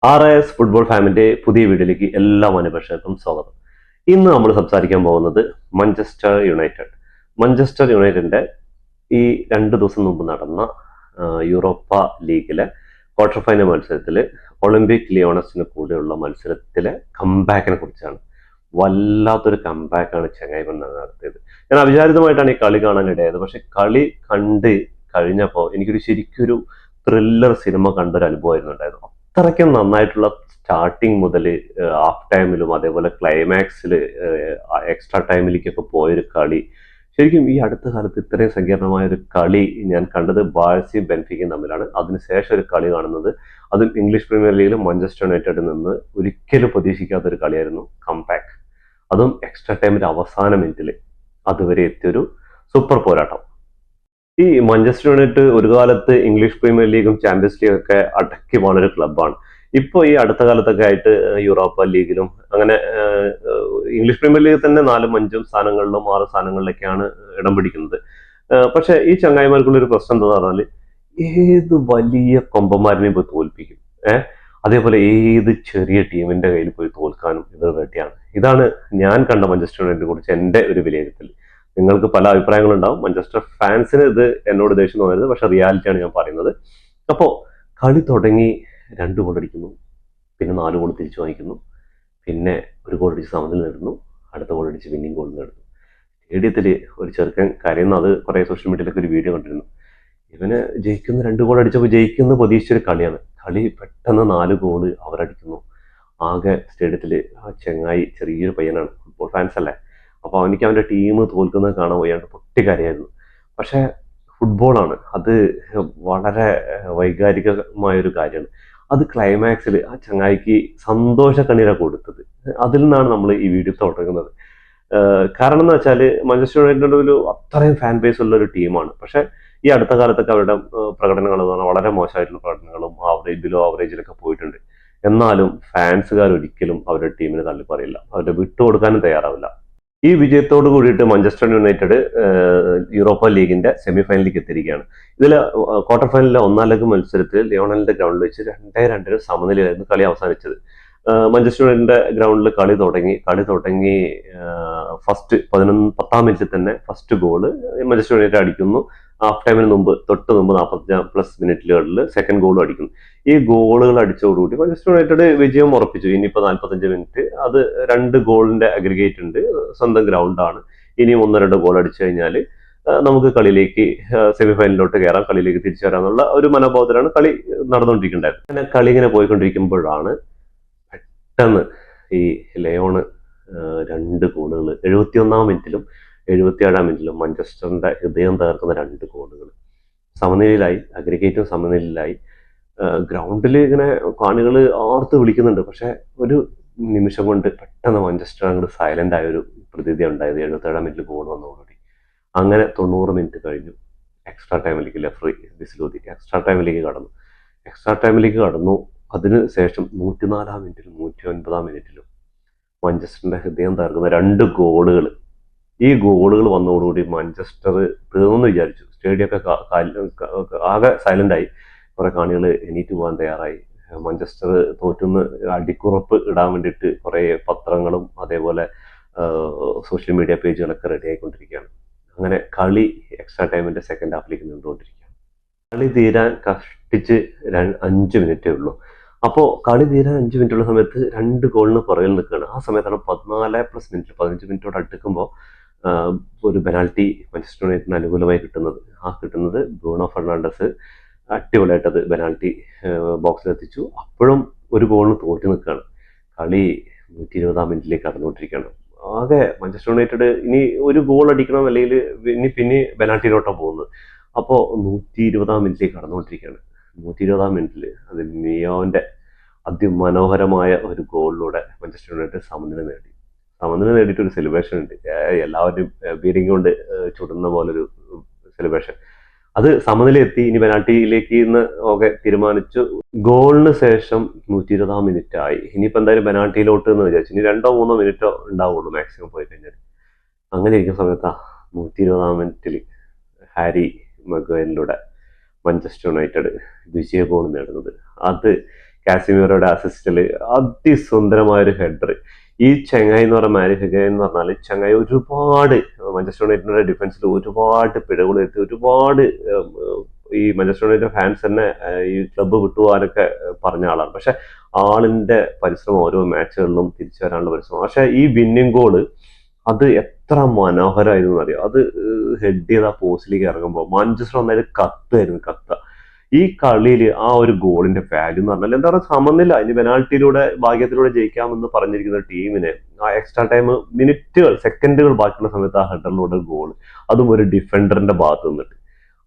RIS football ഫാമിന്റെ പുതിയ വീഡിയോയിലേക്ക് എല്ലാ മാന്യപ്രേക്ഷകർക്കും സ്വാഗതം. ഇന്ന് നമ്മൾ സംസാരിക്കാൻ പോകുന്നത് മാഞ്ചസ്റ്റർ യുണൈറ്റഡ്. മാഞ്ചസ്റ്റർ യുണൈറ്റഡിന്റെ ഈ 2 ദിവസം മുമ്പ് നടന്ന യൂറോപ്പ ലീഗിലെ ക്വാർട്ടർ ഫൈനൽ മത്സരത്തിൽ ഒളിമ്പിക് ലിയോണസിന് കൂടെയുള്ള മത്സരത്തിലെ കംബാക്കിനെ കുറിച്ചാണ്. വല്ലാത്തൊരു കംബാക്കാണ് ചങ്ങായിമൻ നടത്തിയത്. ഞാൻ അവിചാരിതമായിട്ടാണ് ഈ കളി കാണാനിടയായത്. പക്ഷെ കളി കണ്ട് കഴിഞ്ഞപ്പോൾ എനിക്കൊരു ശരിക്കൊരു ത്രില്ലർ സിനിമ കണ്ടൊരു അനുഭവമായിരുന്നു ഉണ്ടായത്. അത്രയ്ക്കും നന്നായിട്ടുള്ള സ്റ്റാർട്ടിങ് മുതൽ ഹാഫ് ടൈമിലും അതേപോലെ ക്ലൈമാക്സിൽ എക്സ്ട്രാ ടൈമിലേക്കൊക്കെ പോയൊരു കളി. ശരിക്കും ഈ അടുത്ത കാലത്ത് ഇത്രയും സങ്കീർണമായ ഒരു കളി ഞാൻ കണ്ടത് ബാഴ്സയും ബെൻഫിക്കയും തമ്മിലാണ്. അതിനുശേഷം ഒരു കളി കാണുന്നത് അതും ഇംഗ്ലീഷ് പ്രീമിയർ ലീഗിൽ മാഞ്ചസ്റ്റർ യുണൈറ്റഡിൽ നിന്ന് ഒരിക്കലും പ്രതീക്ഷിക്കാത്ത ഒരു കളിയായിരുന്നു കംബാക്ക്. അതും എക്സ്ട്രാ ടൈമിന്റെ അവസാന മിനിറ്റിൽ അതുവരെ എത്തിയൊരു സൂപ്പർ പോരാട്ടം. ഈ മാഞ്ചസ്റ്റർ യുണൈറ്റഡ് ഒരു കാലത്ത് ഇംഗ്ലീഷ് പ്രീമിയർ ലീഗും ചാമ്പ്യൻസ് ലീഗും ഒക്കെ അടക്കി പോണൊരു ക്ലബ്ബാണ്. ഇപ്പോൾ ഈ അടുത്ത കാലത്തൊക്കെ ആയിട്ട് യൂറോപ്പ ലീഗിലും അങ്ങനെ ഇംഗ്ലീഷ് പ്രീമിയർ ലീഗിൽ തന്നെ 4-5 സ്ഥാനങ്ങളിലും 6 സ്ഥാനങ്ങളിലൊക്കെയാണ് ഇടം പിടിക്കുന്നത്. പക്ഷെ ഈ ചങ്ങായിമാർക്കുള്ള ഒരു പ്രശ്നം എന്താ പറഞ്ഞാൽ ഏത് വലിയ കൊമ്പന്മാരിനെയും പോയി തോൽപ്പിക്കും. അതേപോലെ ഏത് ചെറിയ ടീമിന്റെ കയ്യിൽ പോയി തോൽക്കാനും ഇത് റെഡിയാണ്. ഇതാണ് ഞാൻ കണ്ട മാഞ്ചസ്റ്റർ യുണൈറ്റഡിനെ കുറിച്ച് എൻ്റെ ഒരു വിലയിരുത്തൽ. നിങ്ങൾക്ക് പല അഭിപ്രായങ്ങളുണ്ടാവും. മാഞ്ചസ്റ്റർ ഫാൻസിന് ഇത് എന്നോട് ദേഷ്യം തോന്നരുത്, പക്ഷെ റിയാലിറ്റിയാണ് ഞാൻ പറയുന്നത്. അപ്പോൾ കളി തുടങ്ങി 2 ഗോൾ അടിക്കുന്നു, പിന്നെ 4 ഗോൾ തിരിച്ചു വാങ്ങിക്കുന്നു, പിന്നെ ഒരു ഗോൾ അടിച്ച് സമനില നേടുന്നു, അടുത്ത ഗോൾ അടിച്ച് പിന്നെയും ഗോൾ നേടുന്നു. സ്റ്റേഡിയത്തിൽ ഒരു ചെറുക്കൻ കരയുന്ന അത് കുറേ സോഷ്യൽ മീഡിയയിലൊക്കെ ഒരു വീഡിയോ കണ്ടിരുന്നു. ഇവന് ജയിക്കുന്ന 2 ഗോൾ അടിച്ചപ്പോൾ ജയിക്കുന്ന പ്രതീക്ഷിച്ചൊരു കളിയാണ്. കളി പെട്ടെന്ന് 4 ഗോൾ അവരടിക്കുന്നു. ആകെ സ്റ്റേഡിയത്തിൽ ആ ചെങ്ങായി ചെറിയൊരു പയ്യനാണ്, ഫുട്ബോൾ ഫാൻസ് അല്ലേ, അപ്പോൾ അവനിക്ക് അവൻ്റെ ടീം തോൽക്കുന്നത് കാണാൻ പോയാണ്ട് പൊട്ടിക്കരയായിരുന്നു. പക്ഷേ ഫുട്ബോളാണ്, അത് വളരെ വൈകാരികമായൊരു കാര്യമാണ്. അത് ക്ലൈമാക്സിൽ ആ ചങ്ങായിക്ക് സന്തോഷ കണ്ണീരാണ് കൊടുത്തത്. അതിൽ നിന്നാണ് നമ്മൾ ഈ വീഡിയോ തുടങ്ങുന്നത്. കാരണം എന്ന് വെച്ചാൽ മാഞ്ചസ്റ്റർ യുണൈറ്റഡ് ഒരു അത്രയും ഫാൻ ബേസ് ഉള്ള ഒരു ടീമാണ്. പക്ഷെ ഈ അടുത്ത കാലത്തൊക്കെ അവരുടെ പ്രകടനങ്ങൾ എന്ന് പറഞ്ഞാൽ വളരെ മോശമായിട്ടുള്ള പ്രകടനങ്ങളും ബിലോ ആവറേജിലൊക്കെ പോയിട്ടുണ്ട്. എന്നാലും ഫാൻസുകാർ ഒരിക്കലും അവരുടെ ടീമിനെ തള്ളിപ്പറയില്ല, അവരുടെ വിട്ടുകൊടുക്കാനും തയ്യാറാവില്ല. ഈ വിജയത്തോട് കൂടിയിട്ട് മാഞ്ചസ്റ്റർ യുണൈറ്റഡ് യൂറോപ്പ ലീഗിന്റെ സെമി ഫൈനലിലേക്ക് എത്തിയിരിക്കുകയാണ്. ഇതിൽ ക്വാർട്ടർ ഫൈനലിലെ 1-ാം ലെഗ് മത്സരത്തിൽ ലിയോണലിന്റെ ഗ്രൗണ്ടിൽ വെച്ച് 2-2 സമനിലയായിരുന്നു കളി അവസാനിച്ചത്. മാഞ്ചസ്റ്റർ യുണൈറ്റഡിന്റെ ഗ്രൗണ്ടിൽ കളി തുടങ്ങി ഫസ്റ്റ് 10-ാം മിനിറ്റിൽ തന്നെ ഫസ്റ്റ് ഗോള് മാഞ്ചസ്റ്റർ യുണൈറ്റഡ് അടിക്കുന്നു. ഹാഫ് ടൈമിന് തൊട്ട് മുമ്പ് 45+ മിനിറ്റുകളിൽ സെക്കൻഡ് ഗോളും അടിക്കുന്നു. ഈ ഗോളുകൾ അടിച്ചതോടുകൂടി മാഞ്ചസ്റ്റർ യുണൈറ്റഡ് വിജയം ഉറപ്പിച്ചു. ഇനിയിപ്പോൾ 45 മിനിറ്റ് അത് 2 ഗോളിന്റെ അഗ്രിഗേറ്റ് ഉണ്ട്, സ്വന്തം ഗ്രൗണ്ടാണ്. ഇനിയും 1-2 ഗോൾ അടിച്ചു കഴിഞ്ഞാൽ നമുക്ക് കളിയിലേക്ക് സെമി ഫൈനലിലോട്ട് കയറാം, കളിയിലേക്ക് തിരിച്ചു വരാമെന്നുള്ള ഒരു മനോഭാവത്തിലാണ് കളി നടന്നുകൊണ്ടിരിക്കേണ്ടത്. അങ്ങനെ കളി ഇങ്ങനെ പോയിക്കൊണ്ടിരിക്കുമ്പോഴാണ് പെട്ടെന്ന് ഈ ലയോണ് 2 ഗോളുകൾ 71-ാം മിനിറ്റിലും 77-ാം മിനിറ്റിലും മാഞ്ചസ്റ്ററിന്റെ ഹൃദയം തകർക്കുന്ന 2 ഗോളുകൾ. സമനിലയിലായി, അഗ്രിഗേറ്റും സമനിലയിലായി. ഗ്രൗണ്ടിൽ ഇങ്ങനെ കാണികൾ ആർത്ത് വിളിക്കുന്നുണ്ട്. പക്ഷെ ഒരു നിമിഷം കൊണ്ട് പെട്ടെന്ന് മാഞ്ചസ്റ്റർ അങ്ങോട്ട് സൈലന്റ് ആയ ഒരു പ്രതീതി ഉണ്ടായത് 77-ാം മിനിറ്റിൽ ഗോൾ വന്നതോടുകൂടി. അങ്ങനെ 90 മിനിറ്റ് കഴിഞ്ഞു. എക്സ്ട്രാ ടൈമിലേക്ക് റഫറി വിസിലൂതി എക്സ്ട്രാ ടൈമിലേക്ക് കടന്നു. അതിനുശേഷം 104-ാം മിനിറ്റിലും 109-ാം മിനിറ്റിലും മാഞ്ചസ്റ്ററിന്റെ ഹൃദയം തകർക്കുന്ന 2 ഗോളുകൾ. ഈ ഗോളുകൾ വന്നതോടുകൂടി മാഞ്ചസ്റ്റർ തീർന്നു വിചാരിച്ചു. സ്റ്റേഡിയമൊക്കെ ആകെ സൈലന്റ് ആയി. കുറെ കാണികൾ എണീറ്റ് പോകാൻ തയ്യാറായി. മാഞ്ചസ്റ്റർ തോറ്റുന്ന് അടിക്കുറപ്പ് ഇടാൻ വേണ്ടിയിട്ട് കുറെ പത്രങ്ങളും അതേപോലെ സോഷ്യൽ മീഡിയ പേജുകളൊക്കെ റെഡി ആയിക്കൊണ്ടിരിക്കുകയാണ്. അങ്ങനെ കളി എക്സ്ട്രാ ടൈമിന്റെ സെക്കൻഡ് ഹാഫിലേക്ക് നിന്നുകൊണ്ടിരിക്കുകയാണ്. കളി തീരാൻ കഷ്ടിച്ച് 5 മിനിറ്റേ ഉള്ളൂ. അപ്പോൾ കളി തീരാൻ 5 മിനിറ്റുള്ള സമയത്ത് 2 ഗോളിന് പുറകിൽ നിൽക്കുകയാണ്. ആ സമയത്താണ് 14+ മിനിറ്റ് 15 മിനിറ്റോട് അടുക്കുമ്പോൾ ഒരു പെനാൽറ്റി മാഞ്ചസ്റ്റർ യുണൈറ്റഡിന് അനുകൂലമായി കിട്ടുന്നത് ബ്രൂണോ ഫെർണാണ്ടസ് അടിപൊളിയായിട്ട് അത് പെനാൽറ്റി ബോക്സിലെത്തിച്ചു. അപ്പോഴും ഒരു ഗോളിന് തോറ്റു നിൽക്കുകയാണ്. കളി 120-ാം മിനിറ്റിലേക്ക് കടന്നുകൊണ്ടിരിക്കുകയാണ്. ആകെ മാഞ്ചസ്റ്റർ യുണൈറ്റഡ് ഇനി ഒരു ഗോൾ അടിക്കണം, അല്ലെങ്കിൽ പിന്നെ പെനാൽറ്റിയിലോട്ടാണ് പോകുന്നത്. അപ്പോൾ 120-ാം മിനിറ്റിലേക്ക് കടന്നുകൊണ്ടിരിക്കുകയാണ്. 120-ാം മിനിറ്റിൽ അത് മിയോന്റെ അതിമനോഹരമായ ഒരു ഗോളിലൂടെ മാഞ്ചസ്റ്റർ യുണൈറ്റഡ് സമനില നേടിയിട്ട് ഒരു സെലിബ്രേഷൻ ഉണ്ട്. എല്ലാവരും ബീരിങ് കൊണ്ട് ചുടുന്ന പോലൊരു സെലിബ്രേഷൻ. അത് സമനില എത്തി. ഇനി പെനാൽറ്റിയിലേക്ക് ഒക്കെ തീരുമാനിച്ചു. ഗോളിന് ശേഷം 120-ാം മിനിറ്റ് ആയി. ഇനിയിപ്പോൾ എന്തായാലും പെനാൽറ്റിയിലോട്ട് എന്ന് വിചാരിച്ചു. ഇനി 2-3 മിനിറ്റോ ഉണ്ടാവുള്ളൂ മാക്സിമം പോയി കഴിഞ്ഞാൽ. അങ്ങനെ ഇരിക്കുന്ന സമയത്താ 120-ാം മിനിറ്റിൽ ഹാരി മഗ്വയറിലൂടെ മാഞ്ചസ്റ്റർ യുണൈറ്റഡ് വിജയ ഗോൾ നേടുന്നത്. അത് കാസിമിറോയുടെ അസിസ്റ്റില് അതിസുന്ദരമായ ഒരു ഹെഡർ. ഈ ചെങ്ങായി എന്ന് പറഞ്ഞ മാരി ഹെഗായ് എന്ന് പറഞ്ഞാൽ ചെങ്ങായി ഒരുപാട് മാഞ്ചസ്റ്റർ യുണൈറ്റഡിന്റെ ഡിഫൻസിൽ ഒരുപാട് പിഴകൾ വരുത്തി, ഒരുപാട് ഈ മാഞ്ചസ്റ്റർ യുണൈറ്റഡ് ഫാൻസ് തന്നെ ഈ ക്ലബ്ബ് വിട്ടുപോകാനൊക്കെ പറഞ്ഞ ആളാണ്. പക്ഷെ ആളിന്റെ പരിശ്രമം ഓരോ മാച്ചുകളിലും തിരിച്ചു വരാനുള്ള പരിശ്രമം. പക്ഷെ ഈ വിന്നിംഗ് ഗോള് അത് എത്ര മനോഹരമായിരുന്നു അറിയാം. അത് ഹെഡ് ചെയ്ത ആ പോസ്റ്റിലേക്ക് ഇറങ്ങുമ്പോൾ മാഞ്ചസ്റ്റർ വന്നാലും കത്തായിരുന്നു, കത്ത. ഈ കളിയിൽ ആ ഒരു ഗോളിന്റെ വാല്യൂ എന്ന് പറഞ്ഞാൽ എന്താ പറയുക, സമനില ഇനി പെനാൾട്ടിയിലൂടെ ഭാഗ്യത്തിലൂടെ ജയിക്കാമെന്ന് പറഞ്ഞിരിക്കുന്ന ടീമിനെ ആ എക്സ്ട്രാ ടൈം മിനിറ്റുകൾ സെക്കൻഡുകൾ ബാക്കിയുള്ള സമയത്ത് ആ ഹെഡറിലൂടെ ഗോൾ, അതും ഒരു ഡിഫൻഡറിന്റെ ഭാഗത്ത് നിന്നിട്ട്,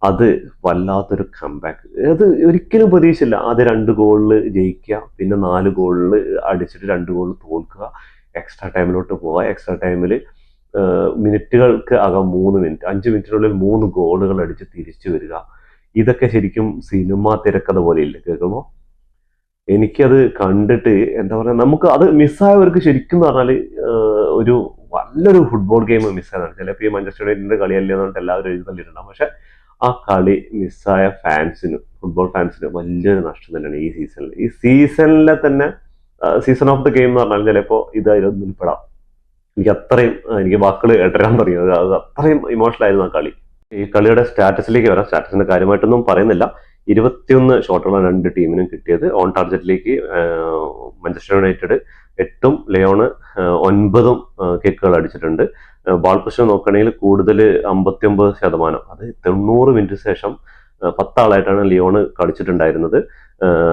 അത് വല്ലാത്തൊരു കംബാക്ക്. അത് ഒരിക്കലും പ്രതീക്ഷയില്ല. ആദ്യം 2 ഗോളിൽ ജയിക്കുക, പിന്നെ 4 ഗോളിൽ അടിച്ചിട്ട് 2 ഗോളിൽ തോൽക്കുക, എക്സ്ട്രാ ടൈമിലോട്ട് പോവുക, എക്സ്ട്രാ ടൈമിൽ മിനിറ്റുകൾക്ക് അകം 3 മിനിറ്റ് 5 മിനിറ്റിനുള്ളിൽ 3 ഗോളുകൾ അടിച്ച് തിരിച്ചു വരിക. ഇതൊക്കെ ശരിക്കും സിനിമ തിരക്കഥ പോലെ ഇല്ല കേൾക്കുമ്പോൾ. എനിക്കത് കണ്ടിട്ട് എന്താ പറയുക, നമുക്ക് അത് മിസ്സായവർക്ക് ശരിക്കും എന്ന് പറഞ്ഞാൽ ഒരു നല്ലൊരു ഫുട്ബോൾ ഗെയിം മിസ്സായതാണ്. ചിലപ്പോൾ ഈ മാഞ്ചസ്റ്റർ യുണൈറ്റഡിന്റെ കളിയല്ലേ എന്ന് പറഞ്ഞിട്ട് എല്ലാവരും എഴുതല്ലിട്ടുണ്ടാവും. പക്ഷെ ആ കളി മിസ്സായ ഫാൻസിന്, ഫുട്ബോൾ ഫാൻസിന് വലിയൊരു നഷ്ടം തന്നെയാണ് ഈ സീസണിൽ. ഈ സീസണിലെ തന്നെ സീസൺ ഓഫ് ദ ഗെയിം എന്ന് പറഞ്ഞാൽ ചിലപ്പോൾ ഇതായിരുന്നു ഉൾപ്പെടാം. എനിക്ക് വാക്കുകൾ കേട്ടരാൻ തുടങ്ങിയത്, അത് അത്രയും ഇമോഷണൽ ആയിരുന്നു ആ കളി. ഈ കളിയുടെ സ്റ്റാറ്റസിലേക്ക് വരാം. സ്റ്റാറ്റസിന്റെ കാര്യമായിട്ടൊന്നും പറയുന്നില്ല. 21 ഷോട്ടുകളാണ് 2 ടീമിനും കിട്ടിയത്. ഓൺ ടാർജറ്റിലേക്ക് മാഞ്ചസ്റ്റർ യുണൈറ്റഡ് 8ഉം ലിയോണ് 9ഉം കിക്കുകൾ അടിച്ചിട്ടുണ്ട്. ബാൾ പൊസിഷൻ നോക്കുകയാണെങ്കിൽ കൂടുതൽ 59%. അത് 90 മിനിറ്റ് ശേഷം 10 ആളായിട്ടാണ് ലിയോണ് കളിച്ചിട്ടുണ്ടായിരുന്നത്.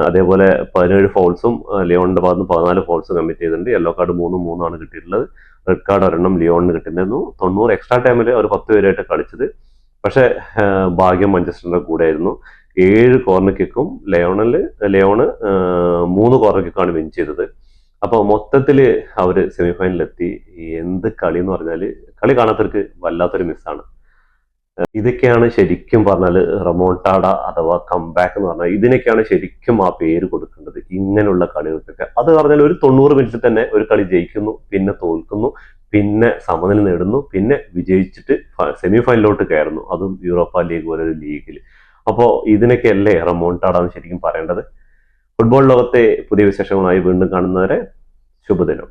അതേപോലെ 17 ഫൗൾസും ലിയോണിന്റെ ഭാഗത്ത് 14 ഫൗൾസും കമ്മിറ്റ് ചെയ്തിട്ടുണ്ട്. യെല്ലോ കാർഡ് 3 ആണ് കിട്ടിയിട്ടുള്ളത്. റെഡ് കാർഡ് 1 ലിയോണിന് കിട്ടിയിരുന്നു. 90 എക്സ്ട്രാ ടൈമിൽ ഒരു 10 പേരായിട്ട് കളിച്ചത്. പക്ഷെ ഭാഗ്യം മാഞ്ചസ്റ്ററിന്റെ കൂടെ ആയിരുന്നു. 7 കോർണർ കിക്കും ലിയോണ് 3 കോർണർ കിക്കാണ് വിൻ ചെയ്തത്. അപ്പൊ മൊത്തത്തില് അവര് സെമിഫൈനലിലെത്തി. എന്ത് കളി എന്ന് പറഞ്ഞാല്, കളി കാണാത്തവർക്ക് വല്ലാത്തൊരു മിസ്സാണ്. ഇതൊക്കെയാണ് ശരിക്കും പറഞ്ഞാൽ റെമോൺടാഡ അഥവാ കംബാക്ക് എന്ന് പറഞ്ഞാൽ. ഇതിനൊക്കെയാണ് ശരിക്കും ആ പേര് കൊടുക്കേണ്ടത്, ഇങ്ങനെയുള്ള കളികൾക്കൊക്കെ. അത് പറഞ്ഞാൽ ഒരു 90 മിനിറ്റിൽ തന്നെ ഒരു കളി ജയിക്കുന്നു, പിന്നെ തോൽക്കുന്നു, പിന്നെ സമനില നേടുന്നു, പിന്നെ വിജയിച്ചിട്ട് സെമി ഫൈനലിലോട്ട് കയറുന്നു, അതും യൂറോപ്പ ലീഗ് പോലെ ഒരു ലീഗിൽ. അപ്പോൾ ഇതിനൊക്കെയല്ലേ റെമോൺടാഡ എന്ന് ശരിക്കും പറയേണ്ടത്. ഫുട്ബോൾ ലോകത്തെ പുതിയ വിശേഷങ്ങളുമായി വീണ്ടും കാണുന്നവരെ ശുഭദിനം.